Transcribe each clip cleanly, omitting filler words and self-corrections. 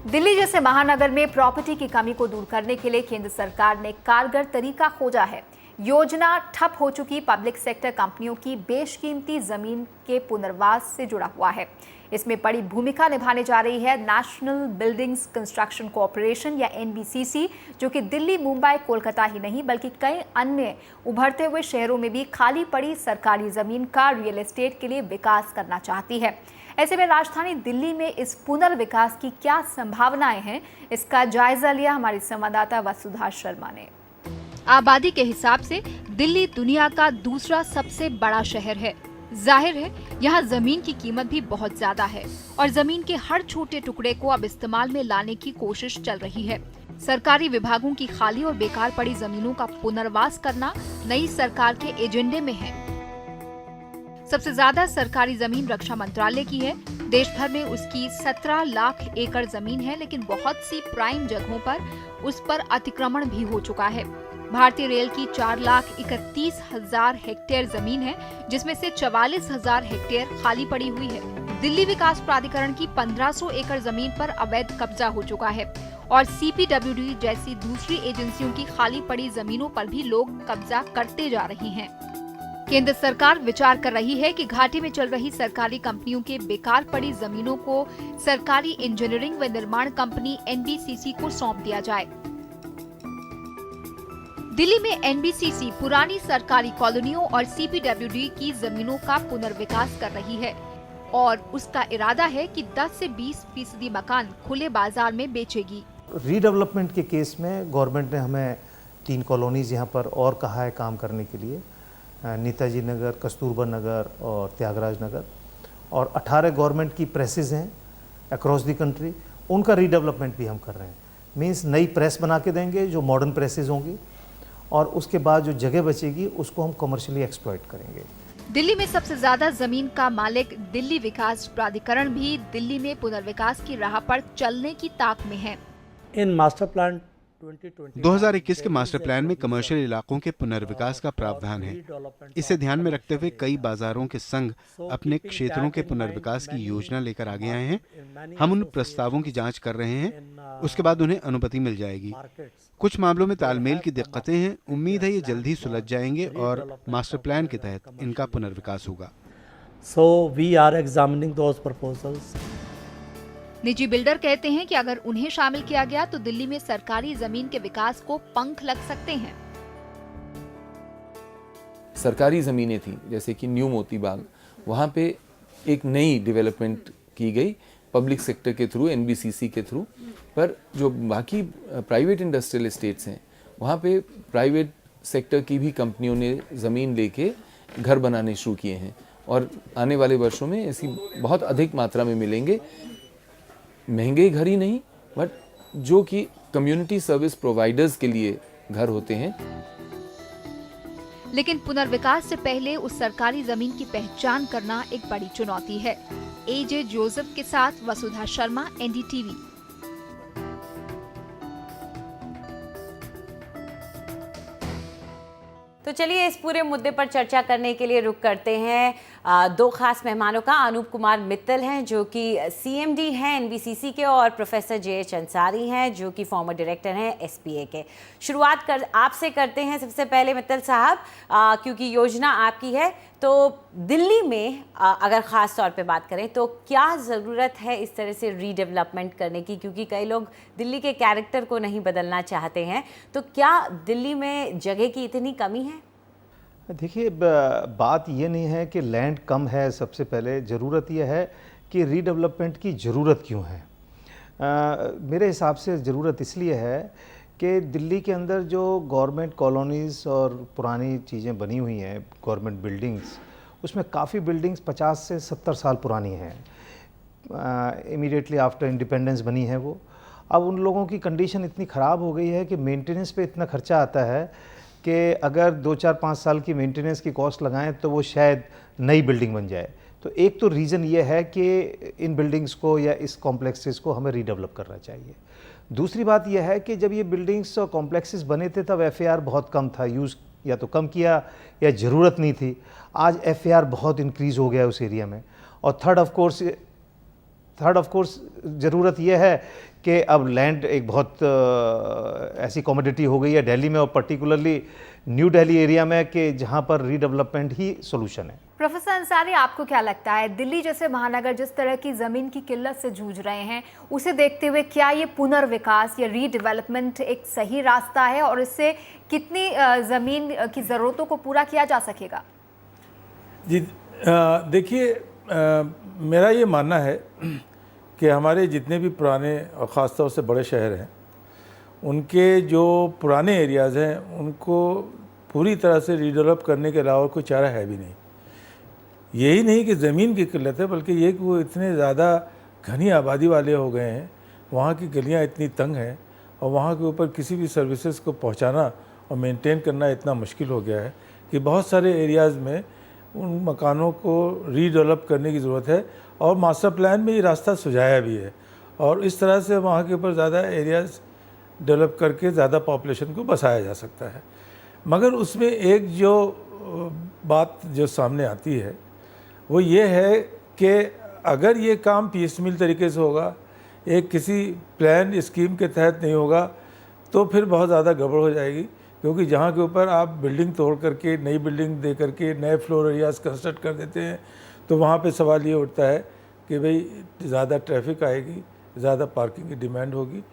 दिल्ली जैसे महानगर में प्रॉपर्टी की कमी को दूर करने के लिए केंद्र सरकार ने कारगर तरीका खोजा है। योजना ठप हो चुकी पब्लिक सेक्टर कंपनियों की बेशकीमती जमीन के पुनर्वास से जुड़ा हुआ है। इसमें बड़ी भूमिका निभाने जा रही है नेशनल बिल्डिंग्स कंस्ट्रक्शन कॉरपोरेशन या एनबीसीसी, जो कि दिल्ली, मुंबई, कोलकाता ही नहीं बल्कि कई अन्य उभरते हुए शहरों में भी खाली पड़ी सरकारी जमीन का रियल एस्टेट के लिए विकास करना चाहती है। ऐसे में राजधानी दिल्ली में इस पुनर्विकास की क्या संभावनाएं हैं, इसका जायजा लिया हमारी संवाददाता वसुधा शर्मा ने। आबादी के हिसाब से दिल्ली दुनिया का दूसरा सबसे बड़ा शहर है। जाहिर है यहाँ जमीन की कीमत भी बहुत ज्यादा है और जमीन के हर छोटे टुकड़े को अब इस्तेमाल में लाने की कोशिश चल रही है। सरकारी विभागों की खाली और बेकार पड़ी जमीनों का पुनर्वास करना नई सरकार के एजेंडे में है। सबसे ज्यादा सरकारी जमीन रक्षा मंत्रालय की है। देश भर में उसकी 17 लाख एकड़ जमीन है, लेकिन बहुत सी प्राइम जगहों पर उस पर अतिक्रमण भी हो चुका है। भारतीय रेल की 4,31,000 हेक्टेयर जमीन है, जिसमें से 44,000 हेक्टेयर खाली पड़ी हुई है। दिल्ली विकास प्राधिकरण की 1500 एकड़ जमीन पर अवैध कब्जा हो चुका है और सीपीडब्ल्यूडी जैसी दूसरी एजेंसियों की खाली पड़ी जमीनों पर भी लोग कब्जा करते जा रहे हैं। केंद्र सरकार विचार कर रही है कि घाटी में चल रही सरकारी कंपनियों के बेकार पड़ी जमीनों को सरकारी इंजीनियरिंग व निर्माण कंपनी एनबीसीसी को सौंप दिया जाए। दिल्ली में एनबीसीसी पुरानी सरकारी कॉलोनियों और सीपीडब्ल्यूडी की जमीनों का पुनर्विकास कर रही है और उसका इरादा है कि 10 से 20% मकान खुले बाजार में बेचेगी। रीडेवलपमेंट के केस में गवर्नमेंट ने हमें 3 कॉलोनीज यहाँ पर और कहा है काम करने के लिए, नेताजी नगर, कस्तूरबा नगर और त्यागराज नगर, और 18 गवर्नमेंट की प्रेसेस हैं अक्रॉस द कंट्री, उनका रीडेवलपमेंट भी हम कर रहे हैं। मींस नई प्रेस बना के देंगे जो मॉडर्न प्रेसेस होंगी, और उसके बाद जो जगह बचेगी उसको हम कमर्शियली एक्सप्लॉइट करेंगे। दिल्ली में सबसे ज्यादा जमीन का मालिक दिल्ली विकास प्राधिकरण भी दिल्ली में पुनर्विकास की राह पर चलने की ताक में है। इन मास्टर प्लान 2021 के मास्टर प्लान में कमर्शियल इलाकों के पुनर्विकास का प्रावधान है। इसे ध्यान में रखते हुए कई बाजारों के संघ अपने क्षेत्रों के पुनर्विकास की योजना लेकर आगे आए हैं। हम उन प्रस्तावों की जांच कर रहे हैं, उसके बाद उन्हें अनुमति मिल जाएगी। कुछ मामलों में तालमेल की दिक्कतें हैं, उम्मीद है ये जल्द ही सुलझ जाएंगे और मास्टर प्लान के तहत इनका पुनर्विकास होगा। So we are examining those proposals. निजी बिल्डर कहते हैं कि अगर उन्हें शामिल किया गया तो दिल्ली में सरकारी जमीन के विकास को पंख लग सकते हैं। सरकारी ज़मीनें थी जैसे कि न्यू मोती बाग, वहाँ पे एक नई डेवलपमेंट की गई पब्लिक सेक्टर के थ्रू, एनबीसीसी के थ्रू, पर जो बाकी प्राइवेट इंडस्ट्रियल एस्टेट्स हैं वहाँ पे प्राइवेट सेक्टर की भी कंपनियों ने ज़मीन लेके घर बनाने शुरू किए हैं और आने वाले वर्षों में ऐसी बहुत अधिक मात्रा में मिलेंगे। महंगे घर ही नहीं, बट जो कि कम्युनिटी सर्विस प्रोवाइडर्स के लिए घर होते हैं। लेकिन पुनर्विकास से पहले उस सरकारी जमीन की पहचान करना एक बड़ी चुनौती है। एजे जोसेफ के साथ वसुधा शर्मा, एनडीटीवी। तो चलिए इस पूरे मुद्दे पर चर्चा करने के लिए रुक करते हैं 2 खास मेहमानों का। अनूप कुमार मित्तल हैं जो कि सीएमडी हैं एनबीसीसी के, और प्रोफेसर जेएच अंसारी हैं जो कि फॉर्मर डायरेक्टर हैं एसपीए के। शुरुआत आपसे करते हैं सबसे पहले मित्तल साहब, क्योंकि योजना आपकी है, तो दिल्ली में अगर ख़ास तौर पे बात करें तो क्या ज़रूरत है इस तरह से रीडेवलपमेंट करने की, क्योंकि कई लोग दिल्ली के कैरेक्टर को नहीं बदलना चाहते हैं, तो क्या दिल्ली में जगह की इतनी कमी है? देखिए, बात ये नहीं है कि लैंड कम है। सबसे पहले ज़रूरत यह है कि रीडेवलपमेंट की ज़रूरत क्यों है। मेरे हिसाब से ज़रूरत इसलिए है कि दिल्ली के अंदर जो गवर्नमेंट कॉलोनीज़ और पुरानी चीज़ें बनी हुई हैं, गवर्नमेंट बिल्डिंग्स, उसमें काफ़ी बिल्डिंग्स 50 से 70 साल पुरानी हैं। इमीडिएटली आफ्टर इंडिपेंडेंस बनी है वो। अब उन लोगों की कंडीशन इतनी ख़राब हो गई है कि मेंटेनेंस पे इतना खर्चा आता है कि अगर 2-4-5 साल की मेंटेनेंस की कॉस्ट लगाएं तो वो शायद नई बिल्डिंग बन जाए। तो एक तो रीज़न ये है कि इन बिल्डिंग्स को या इस कॉम्प्लेक्सेस को हमें रीडेवलप करना चाहिए। दूसरी बात यह है कि जब ये बिल्डिंग्स और कॉम्प्लेक्सेस बने थे तब एफएआर बहुत कम था, यूज़ या तो कम किया या ज़रूरत नहीं थी। आज एफएआर बहुत इंक्रीज़ हो गया उस एरिया में। और third of course third of course ज़रूरत यह है कि अब लैंड एक बहुत ऐसी कमोडिटी हो गई है दिल्ली में, और पर्टिकुलरली न्यू दिल्ली एरिया में, कि जहाँ पर रीडेवलपमेंट ही सोल्यूशन है। प्रोफेसर अंसारी, आपको क्या लगता है दिल्ली जैसे महानगर जिस तरह की ज़मीन की किल्लत से जूझ रहे हैं, उसे देखते हुए क्या ये पुनर्विकास या रीडेवलपमेंट एक सही रास्ता है, और इससे कितनी ज़मीन की ज़रूरतों को पूरा किया जा सकेगा? जी देखिए, मेरा ये मानना है कि हमारे जितने भी पुराने और ख़ास तौर से बड़े शहर हैं, उनके जो पुराने एरियाज़ हैं उनको पूरी तरह से रीडेवलप करने के अलावा कोई चारा है भी नहीं। यही नहीं कि ज़मीन की किल्लत है, बल्कि ये कि वो इतने ज़्यादा घनी आबादी वाले हो गए हैं, वहाँ की गलियाँ इतनी तंग हैं, और वहाँ के ऊपर किसी भी सर्विसेज को पहुँचाना और मेंटेन करना इतना मुश्किल हो गया है कि बहुत सारे एरियाज़ में उन मकानों को रीडेवलप करने की ज़रूरत है, और मास्टर प्लान में ये रास्ता सुझाया भी है, और इस तरह से वहाँ के ऊपर ज़्यादा एरियाज़ डेवलप करके ज़्यादा पॉपुलेशन को बसाया जा सकता है। मगर उसमें एक जो बात जो सामने आती है वो ये है कि अगर ये काम पीसमील तरीके से होगा, एक किसी प्लान स्कीम के तहत नहीं होगा, तो फिर बहुत ज़्यादा गड़बड़ हो जाएगी, क्योंकि जहाँ के ऊपर आप बिल्डिंग तोड़ करके नई बिल्डिंग दे करके नए फ्लोर एरियाज़ कंस्ट्रक्ट कर देते हैं, तो वहाँ पे सवाल ये उठता है कि भाई ज़्यादा ट्रैफिक आएगी, ज़्यादा पार्किंग की डिमांड होगी,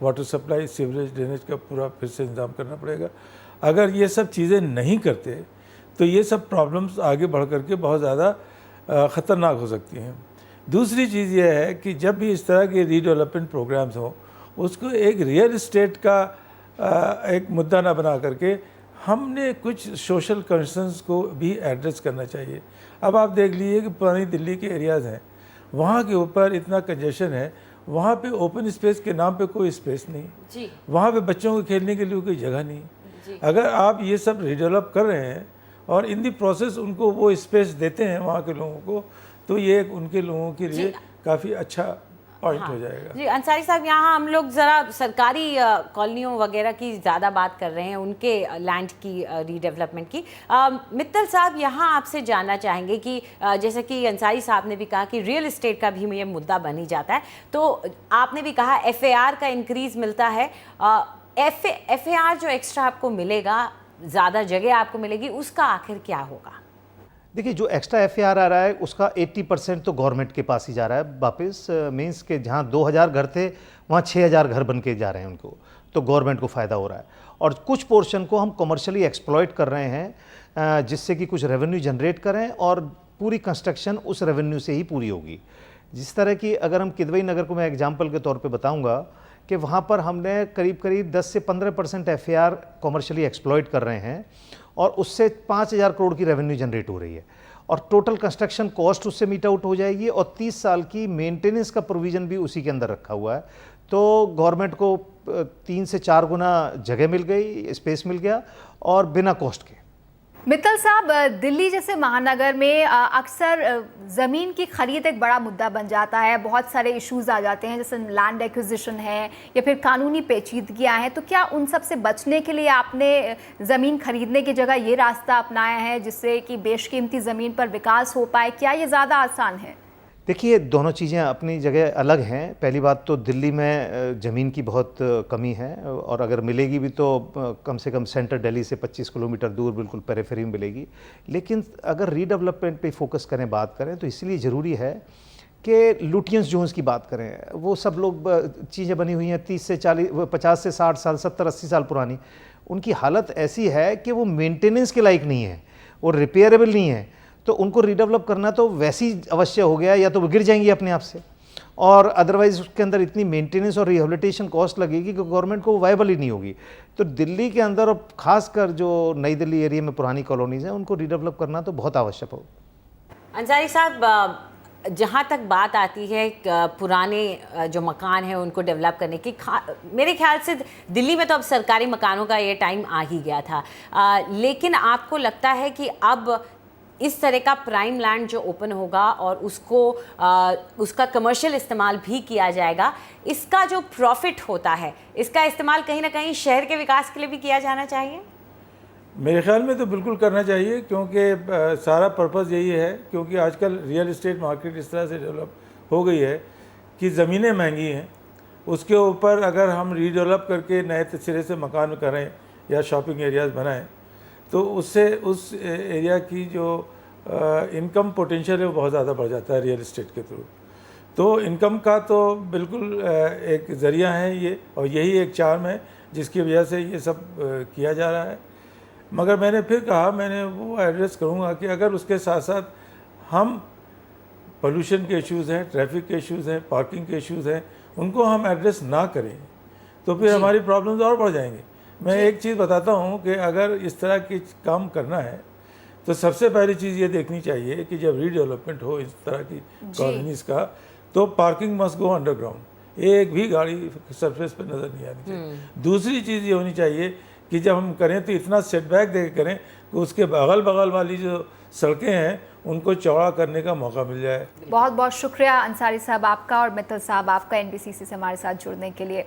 वाटर सप्लाई, सीवरेज, ड्रेनेज का पूरा फिर से इंतज़ाम करना पड़ेगा। अगर ये सब चीज़ें नहीं करते तो ये सब प्रॉब्लम्स आगे बढ़ करके बहुत ज़्यादा ख़तरनाक हो सकती हैं। दूसरी चीज़ ये है कि जब भी इस तरह के रीडेवलपमेंट प्रोग्राम्स हों, उसको एक रियल इस्टेट का एक मुद्दा ना बना करके हमने कुछ सोशल कंसर्न्स को भी एड्रेस करना चाहिए। अब आप देख लीजिए कि पुरानी दिल्ली के एरियाज़ हैं, वहाँ के ऊपर इतना कंजेशन है, वहाँ पे ओपन स्पेस के नाम पे कोई स्पेस नहीं जी। वहाँ पे बच्चों को खेलने के लिए कोई जगह नहीं जी। अगर आप ये सब रिडेवलप कर रहे हैं और इन दी प्रोसेस उनको वो स्पेस देते हैं वहाँ के लोगों को, तो ये उनके लोगों के लिए काफ़ी अच्छा पॉइंट हो जाएगा। जी अंसारी साहब, यहाँ हम लोग ज़रा सरकारी कॉलोनियों वगैरह की ज़्यादा बात कर रहे हैं, उनके लैंड की रीडेवलपमेंट की। मित्तल साहब, यहाँ आपसे जानना चाहेंगे कि जैसे कि अंसारी साहब ने भी कहा कि रियल इस्टेट का भी ये मुद्दा बन ही जाता है, तो आपने भी कहा FAR का इंक्रीज़ मिलता है, FAR जो एक्स्ट्रा आपको मिलेगा, ज़्यादा जगह आपको मिलेगी, उसका आखिर क्या होगा? देखिए, जो एक्स्ट्रा FAR आ रहा है उसका 80% तो गवर्नमेंट के पास ही जा रहा है वापस। मीन्स के जहाँ 2000 घर थे वहाँ 6000 घर बन के जा रहे हैं उनको, तो गवर्नमेंट को फ़ायदा हो रहा है। और कुछ पोर्शन को हम कमर्शियली एक्सप्लॉइट कर रहे हैं, जिससे कि कुछ रेवेन्यू जनरेट करें, और पूरी कंस्ट्रक्शन उस रेवेन्यू से ही पूरी होगी। जिस तरह की अगर हम किदवई नगर को मैं एग्जाम्पल के तौर पर बताऊँगा कि वहाँ पर हमने करीब 10 से 15% FAR कमर्शियली एक्सप्लॉइट कर रहे हैं, और उससे 5000 करोड़ की रेवेन्यू जनरेट हो रही है, और टोटल कंस्ट्रक्शन कॉस्ट उससे मीट आउट हो जाएगी, और 30 साल की मेंटेनेंस का प्रोविज़न भी उसी के अंदर रखा हुआ है। तो गवर्नमेंट को 3 से 4 गुना जगह मिल गई, स्पेस मिल गया, और बिना कॉस्ट के। मित्तल साहब, दिल्ली जैसे महानगर में अक्सर ज़मीन की खरीद एक बड़ा मुद्दा बन जाता है, बहुत सारे इश्यूज आ जाते हैं, जैसे लैंड एक्विजिशन है या फिर कानूनी पेचीदगियां हैं, तो क्या उन सब से बचने के लिए आपने ज़मीन खरीदने की जगह ये रास्ता अपनाया है जिससे कि बेशकीमती ज़मीन पर विकास हो पाए? क्या ये ज़्यादा आसान है? देखिए, दोनों चीज़ें अपनी जगह अलग हैं। पहली बात तो दिल्ली में ज़मीन की बहुत कमी है, और अगर मिलेगी भी तो कम से कम सेंटर दिल्ली से 25 किलोमीटर दूर बिल्कुल पेरिफेरी में मिलेगी। लेकिन अगर रीडेवलपमेंट पे फोकस करें, बात करें, तो इसलिए ज़रूरी है कि लुटियंस जोन्स की बात करें। वो सब लोग चीज़ें बनी हुई हैं 30 से 40, 50 से 60 साल, 70-80 साल पुरानी, उनकी हालत ऐसी है कि वो मेंटेनेंस के लायक नहीं है, वो रिपेयरेबल नहीं है, तो उनको रीडेवलप करना तो वैसे ही अवश्य हो गया, या तो वो गिर जाएंगी अपने आप से, और अदरवाइज़ उसके अंदर इतनी मेंटेनेंस और रिहेबिलिटेशन कॉस्ट लगेगी कि गवर्नमेंट को वायबल ही नहीं होगी। तो दिल्ली के अंदर, और ख़ासकर जो नई दिल्ली एरिया में पुरानी कॉलोनीज़ हैं, उनको रीडेवलप करना तो बहुत आवश्यक हो। अंसारी साहब, जहाँ तक बात आती है पुराने जो मकान हैं उनको डेवलप करने की, मेरे ख्याल से दिल्ली में तो अब सरकारी मकानों का ये टाइम आ ही गया था, लेकिन आपको लगता है कि अब इस तरह का प्राइम लैंड जो ओपन होगा और उसको उसका कमर्शियल इस्तेमाल भी किया जाएगा, इसका जो प्रॉफिट होता है इसका इस्तेमाल कहीं ना कहीं शहर के विकास के लिए भी किया जाना चाहिए? मेरे ख्याल में तो बिल्कुल करना चाहिए, क्योंकि सारा पर्पज़ यही है, क्योंकि आजकल रियल इस्टेट मार्केट इस तरह से डेवलप हो गई है कि ज़मीनें महंगी हैं, उसके ऊपर अगर हम रीडेवलप करके नए सिरे से मकान करें या शॉपिंग एरियाज़ बनाएं तो उससे उस एरिया की जो इनकम पोटेंशियल है वो बहुत ज़्यादा बढ़ जाता है रियल इस्टेट के थ्रू। तो इनकम का तो बिल्कुल एक ज़रिया है ये, और यही एक चार्म है जिसकी वजह से ये सब किया जा रहा है। मगर मैंने फिर कहा, मैंने वो एड्रेस करूँगा कि अगर उसके साथ साथ हम पोल्यूशन के इश्यूज़ हैं, ट्रैफिक के इश्यूज़ हैं, पार्किंग के इश्यूज़ हैं, उनको हम एड्रेस ना करें तो फिर हमारी प्रॉब्लम्स और बढ़ जाएंगे। मैं एक चीज़ बताता हूँ कि अगर इस तरह की काम करना है तो सबसे पहली चीज़ ये देखनी चाहिए कि जब रीडेवलपमेंट हो इस तरह की कॉलोनीज़ का, तो पार्किंग मस्ट गो अंडरग्राउंड, एक भी गाड़ी सरफेस पे नज़र नहीं आनी चाहिए। दूसरी चीज़ ये होनी चाहिए कि जब हम करें तो इतना सेटबैक दे करें कि उसके अगल बगल वाली जो सड़कें हैं उनको चौड़ा करने का मौका मिल जाए। बहुत बहुत शुक्रिया अंसारी साहब आपका और मित्तल साहब आपका NBCC से हमारे साथ जुड़ने के लिए।